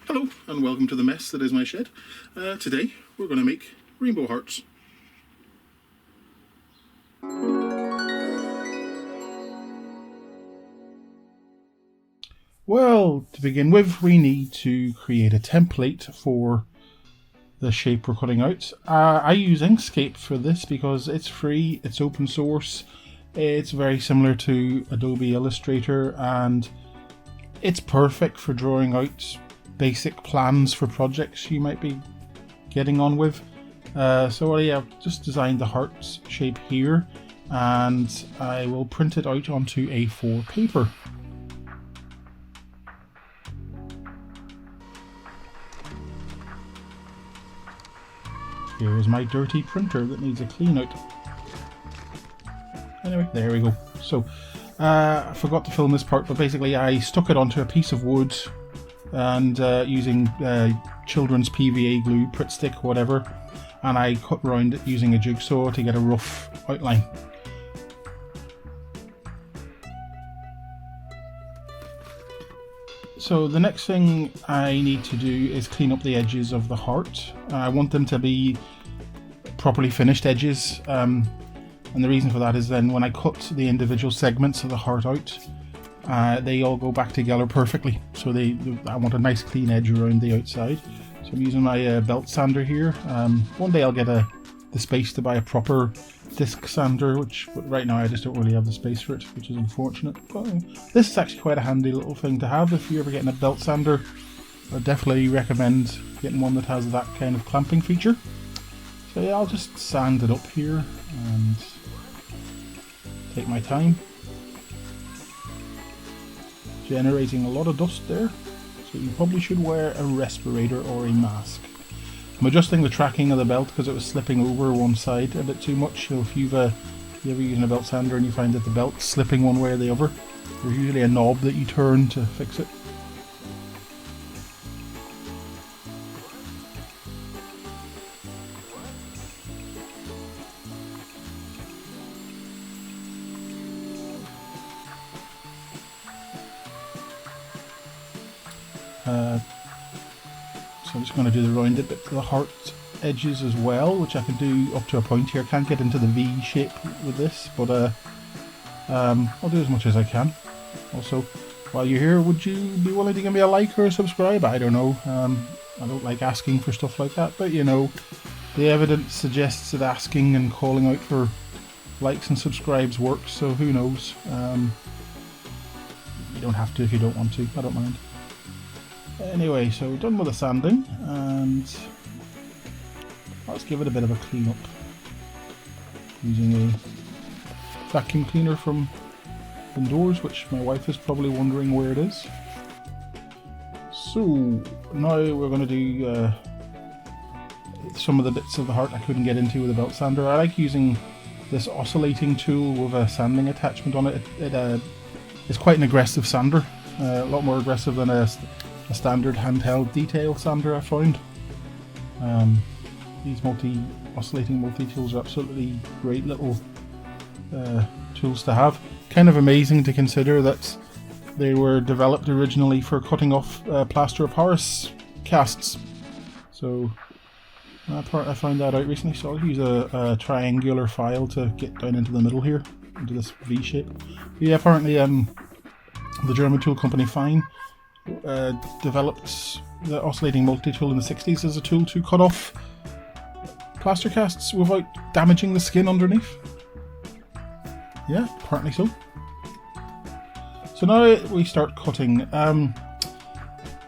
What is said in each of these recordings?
Hello and welcome to the mess that is my shed. Today we're going to make rainbow hearts. Well, to begin with, we need to create a template for the shape we're cutting out. I use Inkscape for this because it's free, it's open source, it's very similar to Adobe Illustrator, and it's perfect for drawing out basic plans for projects you might be getting on with. So I've just designed the hearts shape here, and I will print it out onto A4 paper. Here is my dirty printer that needs a clean out. Anyway, there we go. So, I forgot to film this part, but basically I stuck it onto a piece of wood and using children's PVA glue, Pritt stick, whatever, and I cut around it using a jigsaw to get a rough outline. So the next thing I need to do is clean up the edges of the heart. I want them to be properly finished edges, and the reason for that is then when I cut the individual segments of the heart out, they all go back together perfectly. So I want a nice clean edge around the outside. So I'm using my belt sander here. One day I'll get the space to buy a proper disc sander, but right now I just don't really have the space for it, which is unfortunate. But this is actually quite a handy little thing to have if you're ever getting a belt sander. I definitely recommend getting one that has that kind of clamping feature. So yeah, I'll just sand it up here and take my time. Generating a lot of dust there, so you probably should wear a respirator or a mask. I'm adjusting the tracking of the belt because it was slipping over one side a bit too much. So if you're ever using a belt sander and you find that the belt's slipping one way or the other, there's usually a knob that you turn to fix it. So I'm just going to do the rounded bit for the heart edges as well, which I can do up to a point here. I can't get into the V shape with this, but I'll do as much as I can. Also, while you're here, would you be willing to give me a like or a subscribe? I don't know. I don't like asking for stuff like that, but you know, the evidence suggests that asking and calling out for likes and subscribes works, so who knows. You don't have to if you don't want to, I don't mind. Anyway, so done with the sanding, and let's give it a bit of a clean up using a vacuum cleaner from indoors, which my wife is probably wondering where it is. So now we're going to do some of the bits of the heart I couldn't get into with a belt sander. I like using this oscillating tool with a sanding attachment on it. It's quite an aggressive sander, a lot more aggressive than a standard handheld detail sander I found. These oscillating multi-tools are absolutely great little tools to have. Kind of amazing to consider that they were developed originally for cutting off plaster of Paris casts. So I found that out recently, so I'll use a triangular file to get down into the middle here, into this V shape. But yeah, apparently the German tool company Fine developed the oscillating multi-tool in the 60s as a tool to cut off plaster casts without damaging the skin underneath. Yeah, apparently so. So now we start cutting.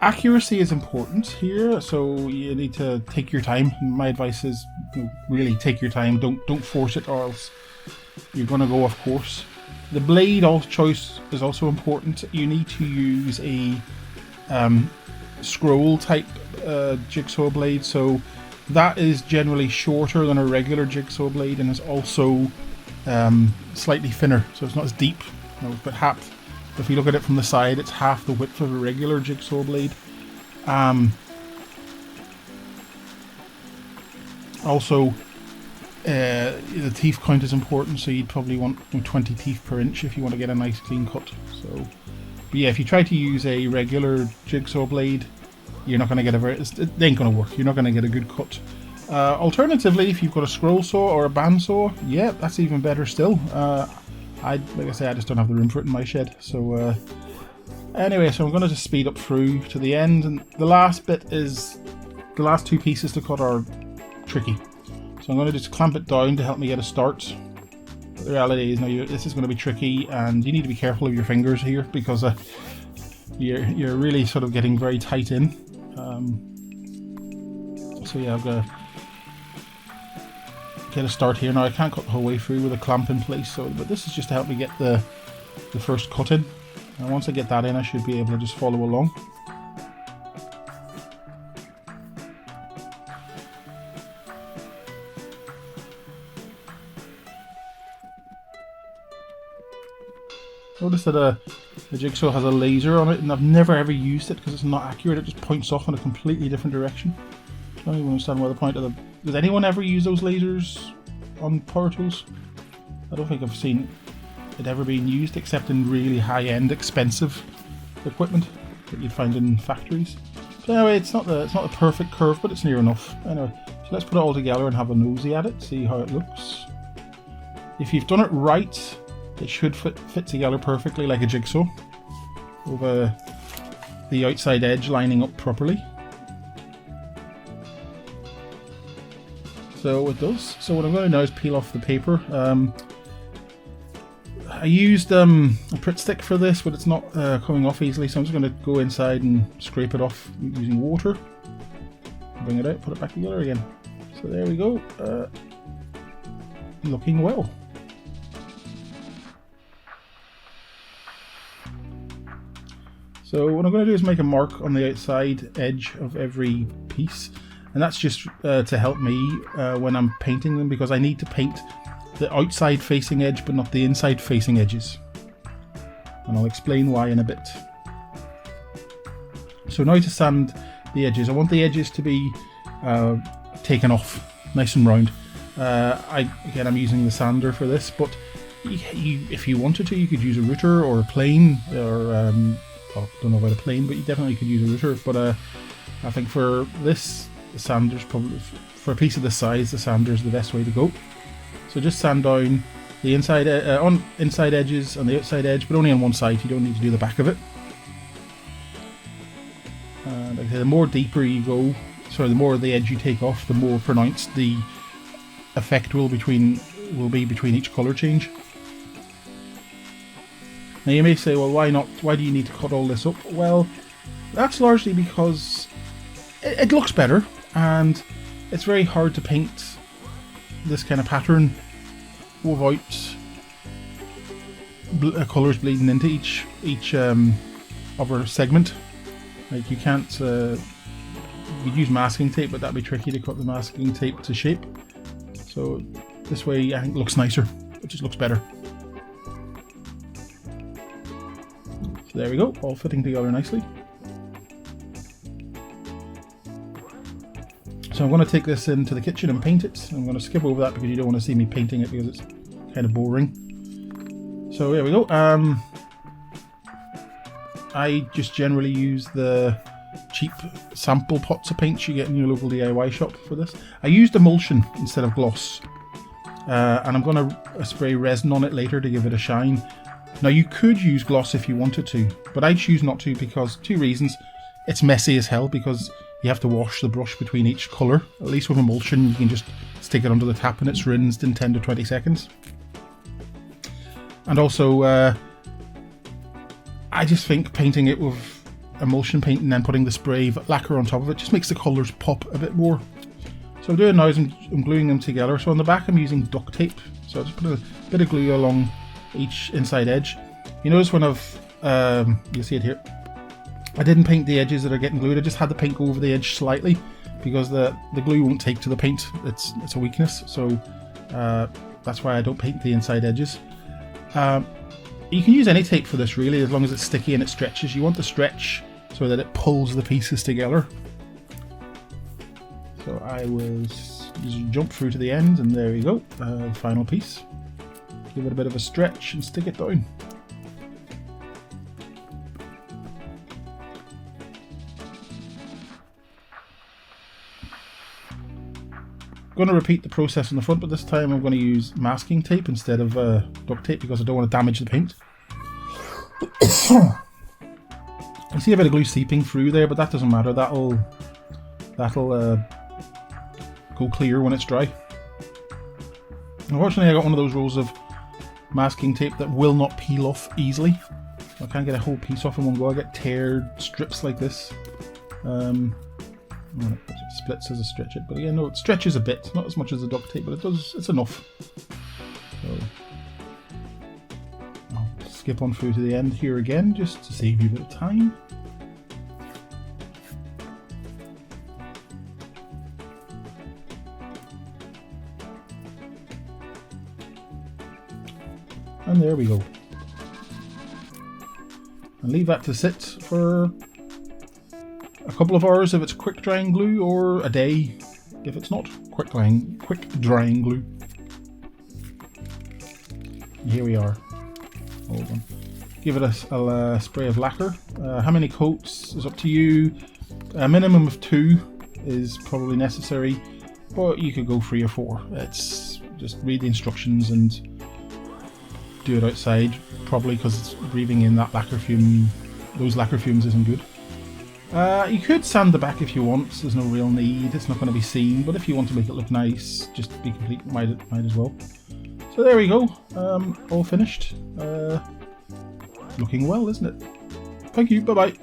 Accuracy is important here, so you need to take your time. My advice is really take your time. Don't force it, or else you're going to go off course. The blade choice is also important. You need to use a scroll type jigsaw blade, so that is generally shorter than a regular jigsaw blade and is also slightly thinner, so it's not as deep. But half, if you look at it from the side, it's half the width of a regular jigsaw blade. Also, the teeth count is important, so you'd probably want 20 teeth per inch if you want to get a nice clean cut. So, but yeah, if you try to use a regular jigsaw blade, you're not going to get it ain't going to work. You're not going to get a good cut. Alternatively, if you've got a scroll saw or a bandsaw, yeah, that's even better still. Like I say, I just don't have the room for it in my shed. So anyway, so I'm going to just speed up through to the end, and the last bit is the last two pieces to cut are tricky. So I'm going to just clamp it down to help me get a start. But the reality is, now this is going to be tricky, and you need to be careful of your fingers here because you're really sort of getting very tight in. So yeah, I've got to get a start here. Now I can't cut the whole way through with a clamp in place, but this is just to help me get the first cut in. And once I get that in, I should be able to just follow along. Notice that the jigsaw has a laser on it, and I've never ever used it because it's not accurate. It just points off in a completely different direction. I don't even understand why the point of the... Does anyone ever use those lasers on power tools? I don't think I've seen it ever being used except in really high-end, expensive equipment that you'd find in factories. So anyway, it's not the perfect curve, but it's near enough. Anyway, so let's put it all together and have a nosy at it, see how it looks. If you've done it right, it should fit together perfectly like a jigsaw, with the outside edge lining up properly. So it does. So what I'm going to do now is peel off the paper. I used a Pritt stick for this, but it's not coming off easily, so I'm just going to go inside and scrape it off using water. Bring it out, put it back together again. So there we go. Looking well. So what I'm going to do is make a mark on the outside edge of every piece, and that's just to help me when I'm painting them, because I need to paint the outside facing edge but not the inside facing edges, and I'll explain why in a bit. So now to sand the edges, I want the edges to be taken off nice and round. Again, I'm using the sander for this, but if you wanted to, you could use a router or a plane, or well, don't know about a plane, but you definitely could use a router. But I think for this, the sander's probably, for a piece of this size, the sander's the best way to go. So just sand down the inside edges and the outside edge, but only on one side. You don't need to do the back of it. And like I say, the more deeper you go, sorry, the more of the edge you take off, the more pronounced the effect will be between each colour change. Now you may say, well, why not? Why do you need to cut all this up? Well, that's largely because it looks better, and it's very hard to paint this kind of pattern without colours bleeding into each other segment. Like you can't, you could use masking tape, but that'd be tricky to cut the masking tape to shape. So this way I think it looks nicer. It just looks better. So there we go, all fitting together nicely. So I'm going to take this into the kitchen and paint it. I'm going to skip over that because you don't want to see me painting it because it's kind of boring. So there we go. I just generally use the cheap sample pots of paints you get in your local DIY shop for this. I used emulsion instead of gloss, and I'm going to spray resin on it later to give it a shine. Now you could use gloss if you wanted to, but I choose not to because two reasons. It's messy as hell because you have to wash the brush between each colour. At least with emulsion you can just stick it under the tap and it's rinsed in 10 to 20 seconds. And also I just think painting it with emulsion paint and then putting the spray lacquer on top of it just makes the colours pop a bit more. So I'm doing now is I'm gluing them together. So on the back I'm using duct tape. So I just put a bit of glue along each inside edge. You notice when you'll see it here, I didn't paint the edges that are getting glued. I just had the paint go over the edge slightly because the glue won't take to the paint. It's a weakness. So that's why I don't paint the inside edges. You can use any tape for this really, as long as it's sticky and it stretches. You want to stretch so that it pulls the pieces together. So I will just jump through to the end, and there you go, final piece. Give it a bit of a stretch and stick it down. going to repeat the process on the front, but this time I'm going to use masking tape instead of duct tape because I don't want to damage the paint. You see a bit of glue seeping through there, but that doesn't matter. That'll go clear when it's dry. Unfortunately, I got one of those rolls of masking tape that will not peel off easily. I can't get a whole piece off in one go. I get teared strips like this. It splits as I stretch it, but again, no, it stretches a bit, not as much as the duct tape, but it does. It's enough. So I'll skip on through to the end here again, just to save you a bit of time. And there we go. And leave that to sit for a couple of hours if it's quick drying glue, or a day if it's not quick drying glue. And here we are. Hold on. Give it a spray of lacquer. How many coats is up to you. A minimum of 2 is probably necessary, but you could go 3 or 4. It's just read the instructions and do it outside, probably because breathing in that lacquer fume, those lacquer fumes isn't good. You could sand the back if you want. There's no real need. It's not going to be seen, but if you want to make it look nice, just be complete, might as well. So there we go. All finished. Looking well, isn't it? Thank you. Bye bye.